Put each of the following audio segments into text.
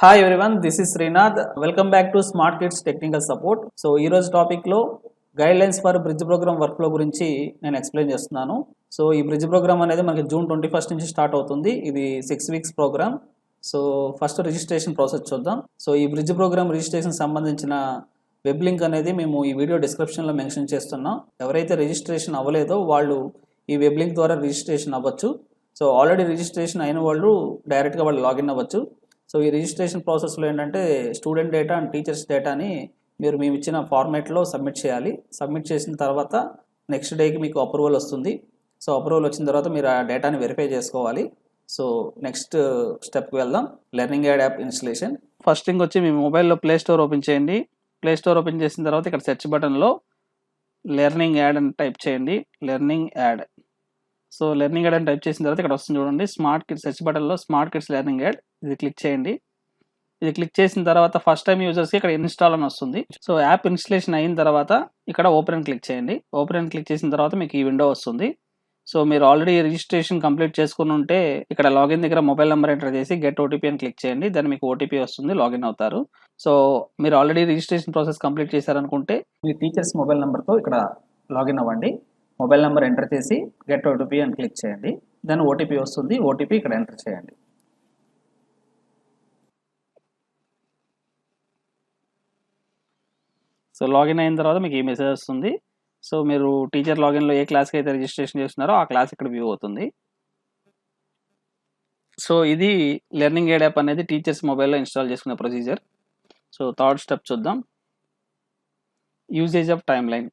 Hi everyone, this is Srinath. Welcome back to smart kids technical support. So ఈ రోజు టాపిక్లో guidelines for bridge program workflow గురించి నేను explain చేస్తున్నాను. So ఈ బ్రిడ్జ్ ప్రోగ్రామ్ అనేది మనకి జూన్ 21 నుంచి స్టార్ట్ అవుతుంది. ఇది 6 weeks program. So first registration process చూద్దాం. సో ఈ బ్రిడ్జ్ ప్రోగ్రామ్ రిజిస్ట్రేషన్ సంబంధించిన వెబ్ లింక్ అనేది మేము ఈ వీడియో డిస్క్రిప్షన్లో మెన్షన్ చేస్తున్నాం. ఎవరైతే రిజిస్ట్రేషన్ అవ్వలేదో వాళ్ళు ఈ వెబ్ లింక్ ద్వారా రిజిస్ట్రేషన్ అవ్వచ్చు. సో ఆల్రెడీ రిజిస్ట్రేషన్ అయిన వాళ్ళు డైరెక్ట్గా వాళ్ళు లాగిన్ అవ్వచ్చు. సో ఈ రిజిస్ట్రేషన్ ప్రాసెస్లో ఏంటంటే స్టూడెంట్ డేటా అండ్ టీచర్స్ డేటాని మేము ఇచ్చిన ఫార్మాట్లో సబ్మిట్ చేయాలి. సబ్మిట్ చేసిన తర్వాత నెక్స్ట్ డేకి మీకు అప్రూవల్ వస్తుంది. సో అప్రూవల్ వచ్చిన తర్వాత మీరు ఆ డేటాని వెరిఫై చేసుకోవాలి. సో నెక్స్ట్ స్టెప్కి వెళ్దాం. Learning aid app installation. First thing వచ్చి మీ మొబైల్లో ప్లే స్టోర్ ఓపెన్ చేయండి. ప్లే స్టోర్ ఓపెన్ చేసిన తర్వాత ఇక్కడ సెర్చ్ బటన్లో లెర్నింగ్ యాడ్ అని టైప్ చేయండి. Learning aid. So learning aid అని టైప్ చేసిన తర్వాత ఇక్కడ వస్తుంది చూడండి, స్మార్ట్ కిడ్స్ సెర్చ్ బటన్లో స్మార్ట్ కిడ్స్ లెర్నింగ్ యాడ్. ఇది క్లిక్ చేయండి. ఇది క్లిక్ చేసిన తర్వాత ఫస్ట్ టైం యూజర్స్కి ఇక్కడ ఇన్స్టాల్ అని వస్తుంది. సో యాప్ ఇన్స్టలేషన్ అయిన తర్వాత ఇక్కడ ఓపెన్ అని క్లిక్ చేయండి. ఓపెన్ అని క్లిక్ చేసిన తర్వాత మీకు ఈ విండో వస్తుంది. సో మీరు ఆల్రెడీ రిజిస్ట్రేషన్ కంప్లీట్ చేసుకుని ఉంటే ఇక్కడ లాగిన్ దగ్గర మొబైల్ నెంబర్ ఎంటర్ చేసి గెట్ ఓటీపీ అని క్లిక్ చేయండి. దాన్ని మీకు ఓటీపీ వస్తుంది, లాగిన్ అవుతారు. సో మీరు ఆల్రెడీ రిజిస్ట్రేషన్ ప్రాసెస్ కంప్లీట్ చేశారనుకుంటే మీ టీచర్స్ మొబైల్ నెంబర్తో ఇక్కడ లాగిన్ అవ్వండి. మొబైల్ నెంబర్ ఎంటర్ చేసి గెట్ ఓటీపీ అని క్లిక్ చేయండి. దాని ఓటీపీ వస్తుంది, ఓటీపీ ఇక్కడ ఎంటర్ చేయండి. సో లాగిన్ అయిన తర్వాత మీకు ఈ మెసేజ్ వస్తుంది. సో మీరు టీచర్ లాగిన్లో ఏ క్లాస్కి అయితే రిజిస్ట్రేషన్ చేస్తున్నారో ఆ క్లాస్ ఇక్కడ వ్యూ అవుతుంది. సో ఇది లెర్నింగ్ ఎయిడ్ యాప్ అనేది టీచర్స్ మొబైల్లో ఇన్స్టాల్ చేసుకునే ప్రొసీజర్. సో థర్డ్ స్టెప్ చూద్దాం, usage of time line.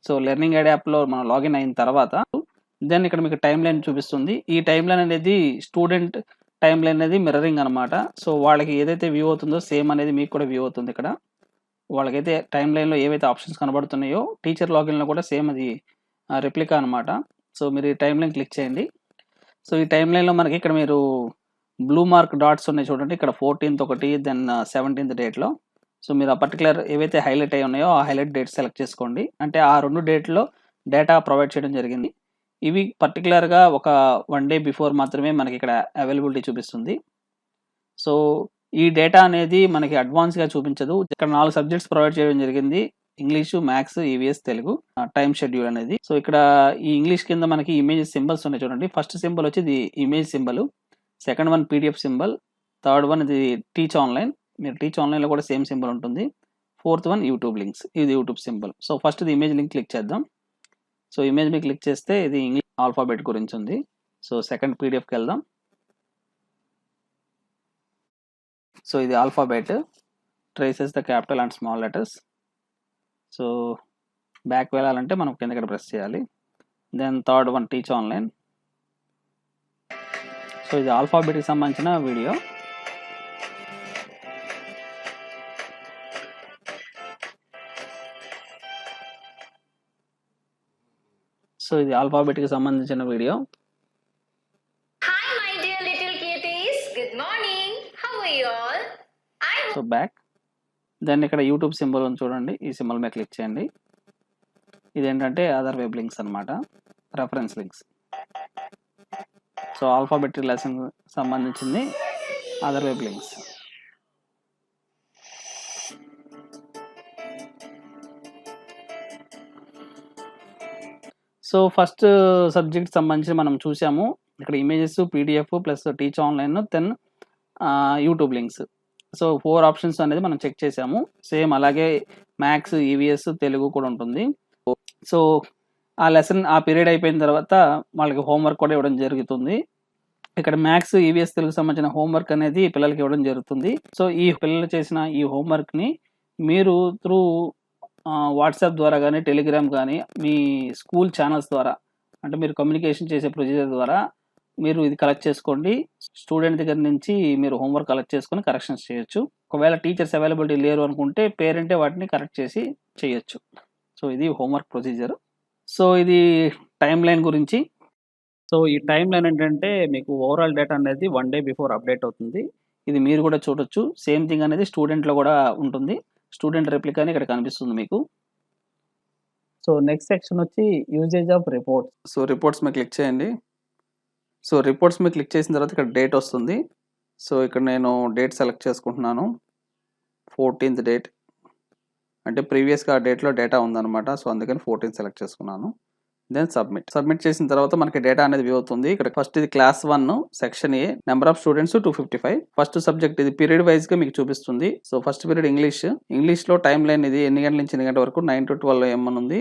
So learning aid యాప్లో మనం లాగిన్ అయిన తర్వాత దెన్ ఇక్కడ మీకు టైమ్ లైన్ చూపిస్తుంది. ఈ టైమ్ లైన్ అనేది స్టూడెంట్ టైమ్ లైన్ అనేది మిర్రరింగ్ అనమాట. సో వాళ్ళకి ఏదైతే వ్యూ అవుతుందో సేమ్ అనేది మీకు కూడా వ్యూ అవుతుంది. ఇక్కడ వాళ్ళకైతే టైమ్ లైన్లో ఏవైతే ఆప్షన్స్ కనబడుతున్నాయో టీచర్ లాగిన్లో కూడా సేమ్ అది రెప్లికా అనమాట. సో మీరు ఈ టైమ్ లైన్ క్లిక్ చేయండి. సో ఈ టైమ్ లైన్లో మనకి ఇక్కడ మీరు బ్లూ మార్క్ డాట్స్ ఉన్నాయి చూడండి. ఇక్కడ 14th ఒకటి, దెన్ 17th డేట్లో. సో మీరు ఆ పర్టికులర్ ఏవైతే హైలైట్ అయి ఉన్నాయో ఆ హైలైట్ డేట్ సెలెక్ట్ చేసుకోండి. అంటే ఆ 2 డేట్లో డేటా ప్రొవైడ్ చేయడం జరిగింది. ఇవి పర్టికులర్గా ఒక 1 డే బిఫోర్ మాత్రమే మనకి ఇక్కడ అవైలబిలిటీ చూపిస్తుంది. సో ఈ డేటా అనేది మనకి అడ్వాన్స్గా చూపించదు. ఇక్కడ 4 సబ్జెక్ట్స్ ప్రొవైడ్ చేయడం జరిగింది: English, maths, EVS, Telugu. Time schedule అనేది. సో ఇక్కడ ఈ ఇంగ్లీష్ కింద మనకి ఇమేజ్ సింబల్స్ ఉన్నాయి చూడండి. ఫస్ట్ సింబల్ వచ్చి ఇది image symbol, second one PDF symbol, third one ఇది టీచ్ ఆన్లైన్. మీరు టీచ్ ఆన్లైన్లో కూడా సేమ్ సింబల్ ఉంటుంది. ఫోర్త్ వన్ యూట్యూబ్ లింక్స్, ఇది యూట్యూబ్ సింబల్. సో ఫస్ట్ ఇది ఇమేజ్ లింక్ క్లిక్ చేద్దాం. సో ఇమేజ్ మీద క్లిక్ చేస్తే ఇది ఇంగ్లీష్ ఆల్ఫాబెట్ గురించి ఉంది. సో సెకండ్ పీడిఎఫ్కి వెళ్దాం. సో ఇది alphabet, traces the capital and small letters. So back వెళ్ళాలంటే మనం కింద ప్రెస్ చేయాలి. Then third one teach online. So ఇది ఆల్ఫాబెట్కి సంబంధించిన వీడియో. సో ఇది ఆల్ఫాబెట్కి సంబంధించిన వీడియో. So back. దెన్ ఇక్కడ యూట్యూబ్ సింబల్ ఉంది చూడండి, ఈ సింబల్ మీద క్లిక్ చేయండి. ఇదేంటంటే అదర్ వెబ్ లింక్స్ అనమాట, reference links. So alphabet lesson సంబంధించింది other web links. So first subject సంబంధించి మనం చూసాము. ఇక్కడ images, PDF plus teach online, then YouTube links. So 4 options అనేది మనం చెక్ చేసాము. సేమ్ అలాగే మ్యాథ్స్, ఈవీఎస్, తెలుగు కూడా ఉంటుంది. సో ఆ లెసన్ ఆ పీరియడ్ అయిపోయిన తర్వాత వాళ్ళకి హోంవర్క్ కూడా ఇవ్వడం జరుగుతుంది. ఇక్కడ మ్యాథ్స్, ఈవీఎస్, తెలుగు సంబంధించిన హోంవర్క్ అనేది పిల్లలకి ఇవ్వడం జరుగుతుంది. సో ఈ పిల్లలు చేసిన ఈ హోంవర్క్ని మీరు త్రూ వాట్సాప్ ద్వారా కానీ, టెలిగ్రామ్ కానీ, మీ స్కూల్ ఛానల్స్ ద్వారా, అంటే మీరు కమ్యూనికేషన్ చేసే ప్రొసీజర్ ద్వారా మీరు ఇది కలెక్ట్ చేసుకోండి. స్టూడెంట్ దగ్గర నుంచి మీరు హోంవర్క్ కలెక్ట్ చేసుకొని కరెక్షన్స్ చేయొచ్చు. ఒకవేళ టీచర్స్ అవైలబిలిటీ లేరు అనుకుంటే పేరెంటే వాటిని కరెక్ట్ చేసి చేయొచ్చు. సో ఇది హోంవర్క్ ప్రొసీజర్. సో ఇది టైం లైన్ గురించి. సో ఈ టైం లైన్ ఏంటంటే మీకు ఓవరాల్ డేటా అనేది 1 డే బిఫోర్ అప్డేట్ అవుతుంది. ఇది మీరు కూడా చూడొచ్చు. సేమ్ థింగ్ అనేది స్టూడెంట్లో కూడా ఉంటుంది. స్టూడెంట్ రెప్లికా అని ఇక్కడ కనిపిస్తుంది మీకు. సో నెక్స్ట్ సెక్షన్ వచ్చి usage of reports. So reports మీద క్లిక్ చేయండి. సో రిపోర్ట్స్ మీద క్లిక్ చేసిన తర్వాత ఇక్కడ డేట్ వస్తుంది. సో ఇక్కడ నేను డేట్ సెలెక్ట్ చేసుకుంటున్నాను, 14th డేట్, అంటే ప్రీవియస్గా ఆ డేట్లో డేటా ఉందన్నమాట. సో అందుకని 14 సెలెక్ట్ చేసుకున్నాను. దెన్ సబ్మిట్ చేసిన తర్వాత మనకి డేటా అనేది వ్యూ అవుతుంది. ఇక్కడ ఫస్ట్ ఇది class 1 section A, number of students 255. First subject ఇది పీరియడ్ వైజ్ గా మీకు చూపిస్తుంది. సో ఫస్ట్ పీరియడ్ ఇంగ్లీష్ లో టైం లైన్ ఇది ఎన్ని గంటల నుంచి ఎన్ని గంటల వరకు 9 to 12 AM అని ఉంది.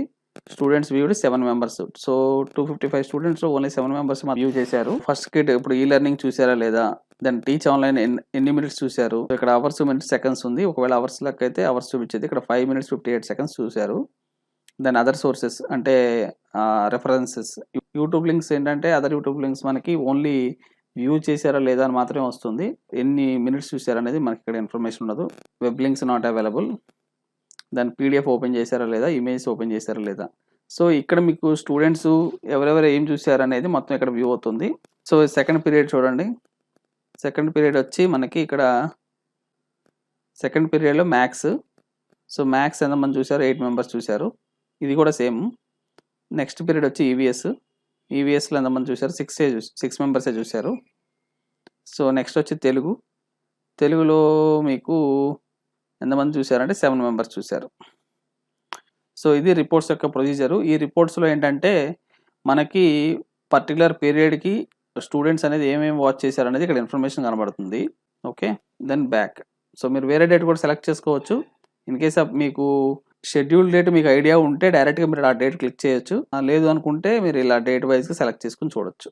Students viewed 7 members. So 255 students only 7 members view చేశారు. ఫస్ట్ కిట్ ఇప్పుడు ఈ లెర్నింగ్ చూసారా లేదా, దెన్ టీచ్ ఆన్లైన్ ఎన్ని మినిట్స్ చూశారు. ఇక్కడ అవర్స్ మినిట్స్ సెకండ్స్ ఉంది. ఒకవేళ అవర్స్ లెక్క అయితే అవర్స్ చూపించేది. ఇక్కడ 5 minutes 58 seconds చూశారు. దెన్ అదర్ సోర్సెస్ అంటే రెఫరెన్సెస్, యూట్యూబ్ లింక్స్ ఏంటంటే అదర్ యూట్యూబ్ లింక్స్ మనకి ఓన్లీ వ్యూ చేశారా లేదా అని మాత్రమే వస్తుంది. ఎన్ని మినిట్స్ చూసారా అనేది మనకి ఇక్కడ ఇన్ఫర్మేషన్ ఉండదు. Web links not available. దాని పీడిఎఫ్ ఓపెన్ చేశారా లేదా, ఇమేజ్ ఓపెన్ చేశారా లేదా. సో ఇక్కడ మీకు స్టూడెంట్స్ ఎవరెవరు ఏం చూసారు అనేది మొత్తం ఇక్కడ వ్యూ అవుతుంది. సో సెకండ్ పీరియడ్ చూడండి. సెకండ్ పీరియడ్ వచ్చి మనకి ఇక్కడ సెకండ్ పీరియడ్లో మ్యాథ్స్. సో మ్యాథ్స్ ఎంతమంది చూసారు, 8 members చూశారు. ఇది కూడా సేమ్. నెక్స్ట్ పీరియడ్ వచ్చి ఈవీఎస్లో ఎంతమంది చూశారు, 6 members చూశారు. సో నెక్స్ట్ వచ్చి తెలుగులో మీకు ఎంతమంది చూశారంటే 7 members చూశారు. సో ఇది రిపోర్ట్స్ యొక్క ప్రొసీజరు. ఈ రిపోర్ట్స్లో ఏంటంటే మనకి పర్టికులర్ పీరియడ్కి స్టూడెంట్స్ అనేది ఏమేమి వాచ్ చేశారు అనేది ఇక్కడ ఇన్ఫర్మేషన్ కనబడుతుంది. Okay, then back. సో మీరు వేరే డేట్ కూడా సెలెక్ట్ చేసుకోవచ్చు. ఇన్ కేస్ ఆఫ్ మీకు షెడ్యూల్ డేట్ మీకు ఐడియా ఉంటే డైరెక్ట్గా మీరు ఆ డేట్ క్లిక్ చేయొచ్చు. లేదు అనుకుంటే మీరు ఇలా డేట్ వైజ్గా సెలెక్ట్ చేసుకుని చూడొచ్చు.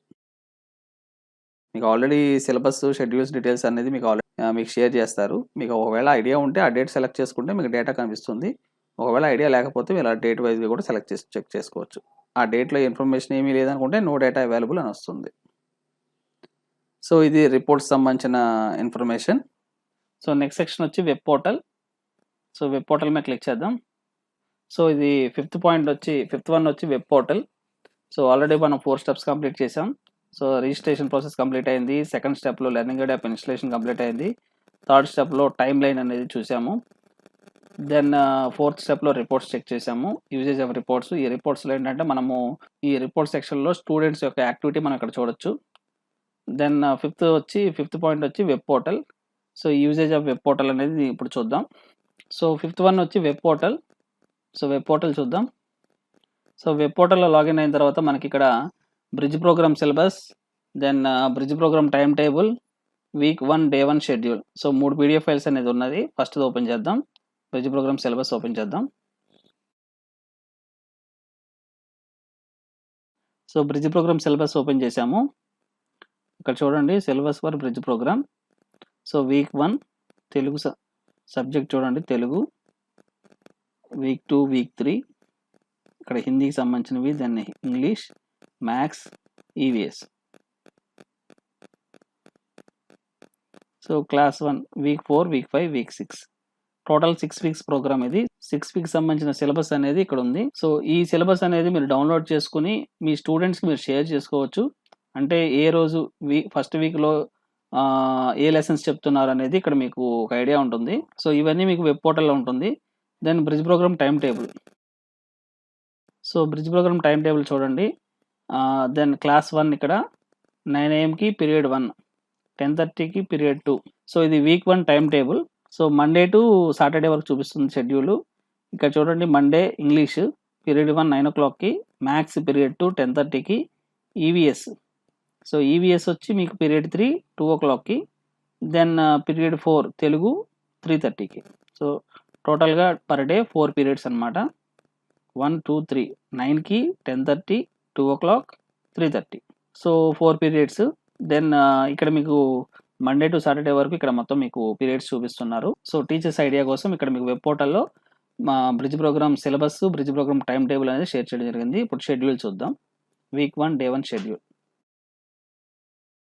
మీకు ఆల్రెడీ సిలబస్ షెడ్యూల్స్ డీటెయిల్స్ అనేది మీకు షేర్ చేస్తారు. మీకు ఒకవేళ ఐడియా ఉంటే ఆ డేట్ సెలెక్ట్ చేసుకుంటే మీకు డేటా కనిపిస్తుంది. ఒకవేళ ఐడియా లేకపోతే మీరు ఆ డేట్ వైజ్గా కూడా చెక్ చేసుకోవచ్చు. ఆ డేట్లో ఇన్ఫర్మేషన్ ఏమీ లేదనుకుంటే నో డేటా అవైలబుల్ అని వస్తుంది. సో ఇది రిపోర్ట్స్ సంబంధించిన ఇన్ఫర్మేషన్. సో నెక్స్ట్ సెక్షన్ వచ్చి web portal. So web portal మీద క్లిక్ చేద్దాం. సో ఇది ఫిఫ్త్ వన్ వచ్చి వెబ్ పోర్టల్. సో ఆల్రెడీ మనం 4 steps కంప్లీట్ చేసాం. సో రిజిస్ట్రేషన్ ప్రాసెస్ కంప్లీట్ అయింది. సెకండ్ స్టెప్లో learning guide app installation complete అయింది. థర్డ్ స్టెప్లో టైం లైన్ అనేది చూసాము. దెన్ ఫోర్త్ స్టెప్లో రిపోర్ట్స్ చెక్ చేసాము. Usage of reports. ఈ రిపోర్ట్స్లో ఏంటంటే మనము ఈ రిపోర్ట్ సెక్షన్లో స్టూడెంట్స్ యొక్క యాక్టివిటీ మనం ఇక్కడ చూడొచ్చు. దెన్ ఫిఫ్త్ పాయింట్ వచ్చి web portal. So usage of web portal అనేది ఇప్పుడు చూద్దాం. సో ఫిఫ్త్ వన్ వచ్చి web portal. So web portal చూద్దాం. సో వెబ్ పోర్టల్లో లాగిన్ అయిన తర్వాత మనకి ఇక్కడ bridge program syllabus, then bridge program time table, week 1 day 1 schedule. So 3 PDF files అనేది ఉన్నది. ఫస్ట్ ఓపెన్ చేద్దాం. బ్రిడ్జ్ ప్రోగ్రామ్ సిలబస్ ఓపెన్ చేద్దాం. So bridge program syllabus open చేసాము. ఇక్కడ చూడండి syllabus for bridge program. So week 1 Telugu subject చూడండి Telugu. week 2 week 3 ఇక్కడ హిందీకి సంబంధించినవి, then English, maths, EVS. So class 1 week 4 week 5 week 6 total 6 weeks program. ఇది 6 weeks సంబంధించిన సిలబస్ అనేది ఇక్కడ ఉంది. సో ఈ సిలబస్ అనేది మీరు డౌన్లోడ్ చేసుకుని మీ స్టూడెంట్స్కి మీరు షేర్ చేసుకోవచ్చు. అంటే ఏ రోజు ఫస్ట్ వీక్లో ఏ లెసన్స్ చెప్తున్నారు అనేది ఇక్కడ మీకు ఒక ఐడియా ఉంటుంది. సో ఇవన్నీ మీకు వెబ్ పోర్టల్లో ఉంటుంది. Then bridge program time table. So bridge program time table చూడండి. దెన్ క్లాస్ 1 ఇక్కడ 9 AM పీరియడ్ 1, 10:30 పీరియడ్ 2. సో ఇది week 1 time table. So Monday to Saturday వరకు చూపిస్తుంది షెడ్యూల్. ఇక్కడ చూడండి Monday English period 1 9 o'clock, maths period 2 10:30, EVS. So EVS వచ్చి మీకు period 3 2 o'clock, then period 4 Telugu 3:30. సో టోటల్గా పర్ డే 4 periods అనమాట. 1 2 3 9కి 10:30 2 o'clock 3:30. So 4 periods. దెన్ ఇక్కడ మీకు మండే టు సాటర్డే వరకు ఇక్కడ మొత్తం మీకు పీరియడ్స్ చూపిస్తున్నారు. సో టీచర్స్ ఐడియా కోసం ఇక్కడ మీకు వెబ్ పోర్టల్లో మా bridge program syllabus, bridge program time table అనేది షేర్ చేయడం జరిగింది. ఇప్పుడు షెడ్యూల్ చూద్దాం. week 1 day 1 schedule.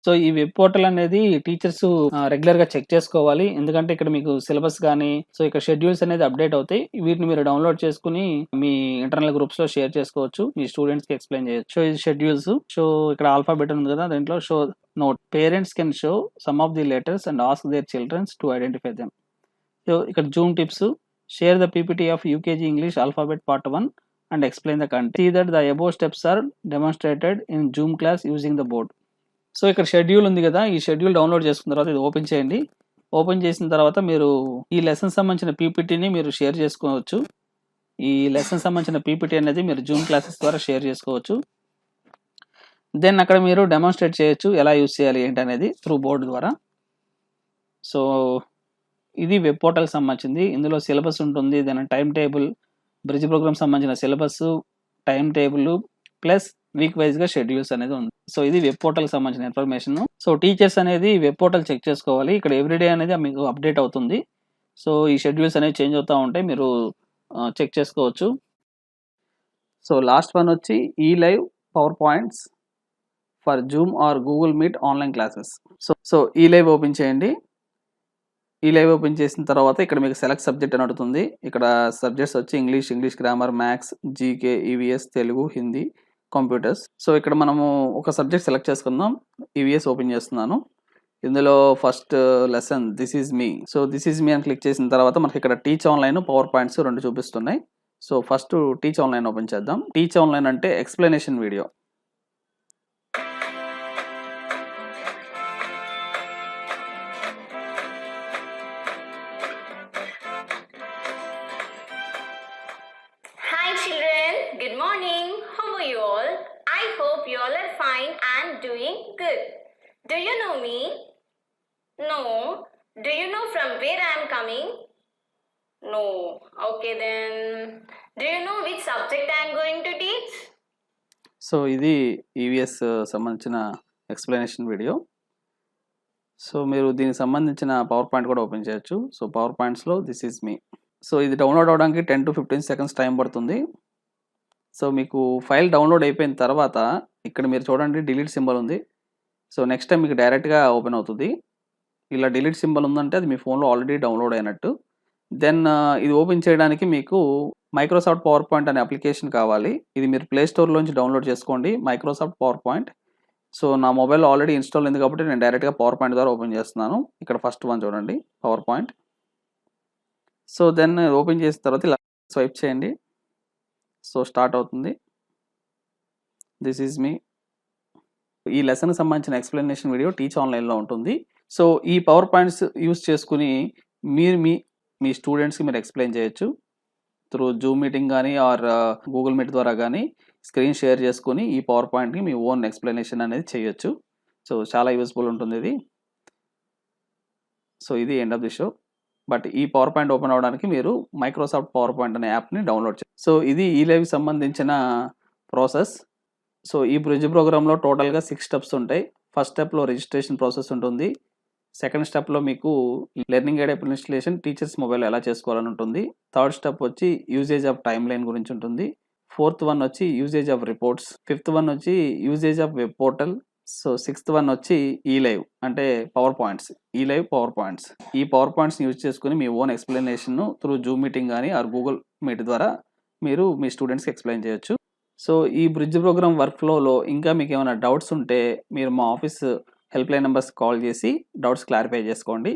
సో ఈ వెబ్ పోర్టల్ అనేది టీచర్స్ రెగ్యులర్గా చెక్ చేసుకోవాలి. ఎందుకంటే ఇక్కడ మీకు సిలబస్ కానీ సో ఇక్కడ షెడ్యూల్స్ అనేది అప్డేట్ అవుతాయి. వీటిని మీరు డౌన్లోడ్ చేసుకుని మీ ఇంటర్నల్ గ్రూప్స్లో షేర్ చేసుకోవచ్చు. మీ స్టూడెంట్స్కి ఎక్స్ప్లెయిన్ చేయొచ్చు. సో ఈ షెడ్యూల్స్. సో ఇక్కడ ఆల్ఫాబెట్ ఉంది కదా, దాంట్లో show note. Parents can show some of the letters and ask their childrens to identify them. So ఇక్కడ zoom tips. Share the PPT of UKG English alphabet part 1 and explain the content. See that the above steps are demonstrated in Zoom class using the board. So ఇక్కడ schedule ఉంది కదా, ఈ schedule download చేసుకున్న తర్వాత ఇది open చేయండి. Open చేసిన తర్వాత మీరు ఈ లెసన్ సంబంధించిన పీపీటీని మీరు షేర్ చేసుకోవచ్చు. ఈ లెసన్ సంబంధించిన పీపీటీ అనేది మీరు జూమ్ క్లాసెస్ ద్వారా షేర్ చేసుకోవచ్చు. దెన్ అక్కడ మీరు డెమాన్స్ట్రేట్ చేయొచ్చు ఎలా యూస్ చేయాలి ఏంటి అనేది త్రూ బోర్డు ద్వారా. సో ఇది వెబ్ పోర్టల్ సంబంధించింది. ఇందులో సిలబస్ ఉంటుంది, then time table, bridge programme సంబంధించిన syllabus, time table plus week వైజ్గా షెడ్యూల్స్ అనేది ఉంది. సో ఇది వెబ్ పోర్టల్ సంబంధించిన ఇన్ఫర్మేషన్. సో టీచర్స్ అనేది వెబ్ పోర్టల్ చెక్ చేసుకోవాలి. ఇక్కడ ఎవ్రీడే అనేది మీకు అప్డేట్ అవుతుంది. సో ఈ షెడ్యూల్స్ అనేవి చేంజ్ అవుతూ ఉంటాయి, మీరు చెక్ చేసుకోవచ్చు. సో లాస్ట్ వన్ వచ్చి ఈ live power points for Zoom are Google meet online classes. So ఈ లైవ్ ఓపెన్ చేయండి. ఈ లైవ్ ఓపెన్ చేసిన తర్వాత ఇక్కడ మీకు సెలెక్ట్ సబ్జెక్ట్ అని అడుగుతుంది. ఇక్కడ సబ్జెక్ట్స్ వచ్చి English grammar, maths, GK, EVS, Telugu, Hindi, computers. So ఇక్కడ మనము ఒక సబ్జెక్ట్ సెలెక్ట్ చేసుకుందాం. ఈవీఎస్ ఓపెన్ చేస్తున్నాను. ఇందులో first lesson this is me. So this is me అని క్లిక్ చేసిన తర్వాత మనకి ఇక్కడ టీచ్ ఆన్లైన్, పవర్ పాయింట్స్ రెండు చూపిస్తున్నాయి. So first teach online open చేద్దాం. టీచ్ ఆన్లైన్ అంటే explanation video. Hi children, good morning. How are you all? I hope you all are fine and doing good. Do you know me? No. Do you know from where I am coming? No. Okay then. Do you know which subject I am going to teach? So ఇది EVS సంబంధించిన explanation video. So మీరు దీనికి సంబంధించిన power point కూడా ఓపెన్ చేయొచ్చు. So power పాయింట్స్లో this is me. So ఇది డౌన్లోడ్ అవడానికి 10 to 15 seconds టైం పడుతుంది. సో మీకు ఫైల్ డౌన్లోడ్ అయిపోయిన తర్వాత ఇక్కడ మీరు చూడండి డిలీట్ సింబల్ ఉంది. సో నెక్స్ట్ టైం మీకు డైరెక్ట్గా ఓపెన్ అవుతుంది. ఇలా డిలీట్ సింబల్ ఉందంటే అది మీ ఫోన్లో ఆల్రెడీ డౌన్లోడ్ అయినట్టు. దెన్ ఇది ఓపెన్ చేయడానికి మీకు మైక్రోసాఫ్ట్ పవర్ పాయింట్ అనే అప్లికేషన్ కావాలి. ఇది మీరు ప్లే స్టోర్లోంచి డౌన్లోడ్ చేసుకోండి, మైక్రోసాఫ్ట్ పవర్ పాయింట్. సో నా మొబైల్లో ఆల్రెడీ ఇన్స్టాల్ ఉంది కాబట్టి నేను డైరెక్ట్గా పవర్ పాయింట్ ద్వారా ఓపెన్ చేస్తున్నాను. ఇక్కడ ఫస్ట్ వన్ చూడండి, PowerPoint. So then open చేసిన తర్వాత ఇలా స్వైప్ చేయండి. సో స్టార్ట్ అవుతుంది. This is me. ఈ లెసన్కి సంబంధించిన ఎక్స్ప్లెనేషన్ వీడియో టీచ్ ఆన్లైన్లో ఉంటుంది. సో ఈ పవర్ పాయింట్స్ యూస్ చేసుకుని మీరు మీ స్టూడెంట్స్కి మీరు ఎక్స్ప్లెయిన్ చేయొచ్చు. త్రూ జూమ్ మీటింగ్ కానీ ఆర్ గూగుల్ మీట్ ద్వారా కానీ స్క్రీన్ షేర్ చేసుకుని ఈ పవర్ పాయింట్కి మీ ఓన్ ఎక్స్ప్లెనేషన్ అనేది చేయొచ్చు. సో చాలా యూస్ఫుల్ ఉంటుంది ఇది. సో ఇది end of the show. But ఈ పవర్ పాయింట్ ఓపెన్ అవ్వడానికి మీరు మైక్రోసాఫ్ట్ పవర్ పాయింట్ అనే యాప్ని డౌన్లోడ్ చేయాలి. సో ఇది ఈ లైవ్కి సంబంధించిన ప్రాసెస్. సో ఈ బ్రిడ్జ్ ప్రోగ్రాంలో టోటల్గా 6 steps ఉంటాయి. ఫస్ట్ స్టెప్లో రిజిస్ట్రేషన్ ప్రాసెస్ ఉంటుంది. సెకండ్ స్టెప్లో మీకు learning aid app installation teachers mobile ఎలా చేసుకోవాలని ఉంటుంది. థర్డ్ స్టెప్ వచ్చి యూజేజ్ ఆఫ్ టైమ్ లైన్ గురించి ఉంటుంది. ఫోర్త్ వన్ వచ్చి usage of reports. Fifth one వచ్చి usage of web portal. So sixth one వచ్చి ఈ లైవ్ అంటే పవర్ పాయింట్స్, ఈ లైవ్ పవర్ పాయింట్స్. ఈ పవర్ పాయింట్స్ని యూజ్ చేసుకుని మీ own explanation through zoom meeting కానీ ఆర్ గూగుల్ మీట్ ద్వారా మీరు మీ స్టూడెంట్స్కి ఎక్స్ప్లెయిన్ చేయొచ్చు. సో ఈ బ్రిడ్జ్ ప్రోగ్రామ్ వర్క్ ఫ్లోలో ఇంకా మీకు ఏమైనా డౌట్స్ ఉంటే మీరు మా office help line numbers call చేసి డౌట్స్ క్లారిఫై చేసుకోండి.